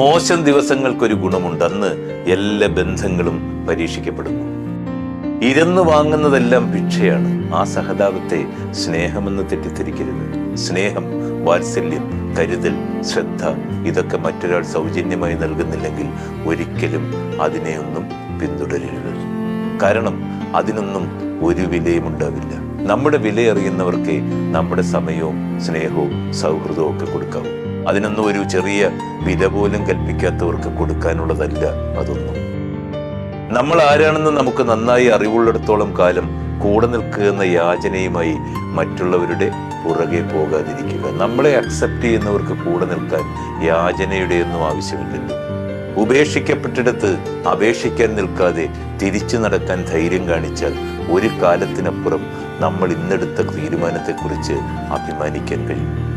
മോശം ദിവസങ്ങൾക്കൊരു ഗുണമുണ്ട്, അന്ന് എല്ലാ ബന്ധങ്ങളും പരീക്ഷിക്കപ്പെടുന്നു. ഇരുന്ന് വാങ്ങുന്നതെല്ലാം ഭിക്ഷയാണ്. ആ സഹതാപത്തെ സ്നേഹമെന്ന് തെറ്റിദ്ധരിക്കരുത്. സ്നേഹം, വാത്സല്യം, കരുതൽ, ശ്രദ്ധ ഇതൊക്കെ മറ്റൊരാൾ സൗജന്യമായി നൽകുന്നില്ലെങ്കിൽ ഒരിക്കലും അതിനെയൊന്നും പിന്തുടരരുത്. കാരണം അതിനൊന്നും ഒരു വിലയും ഉണ്ടാവില്ല. നമ്മുടെ വിലയറിയുന്നവർക്ക് നമ്മുടെ സമയവും സ്നേഹവും സൗഹൃദവും ഒക്കെ കൊടുക്കാവൂ. അതിനൊന്നും ഒരു ചെറിയ വില പോലും കൽപ്പിക്കാത്തവർക്ക് കൊടുക്കാനുള്ളതല്ല അതൊന്നും. നമ്മൾ ആരാണെന്ന് നമുക്ക് നന്നായി അറിവുള്ളിടത്തോളം കാലം കൂടെ നിൽക്കുക എന്ന യാചനയുമായി മറ്റുള്ളവരുടെ പുറകെ പോകാതിരിക്കുക. നമ്മളെ അക്സെപ്റ്റ് ചെയ്യുന്നവർക്ക് കൂടെ നിൽക്കാൻ യാചനയുടെയൊന്നും ആവശ്യമില്ലല്ലോ. ഉപേക്ഷിക്കപ്പെട്ടിടത്ത് അപേക്ഷിക്കാൻ നിൽക്കാതെ തിരിച്ചു നടക്കാൻ ധൈര്യം കാണിച്ചാൽ ഒരു കാലത്തിനപ്പുറം നമ്മൾ ഇന്നെടുത്ത തീരുമാനത്തെക്കുറിച്ച് അഭിമാനിക്കാൻ കഴിയും.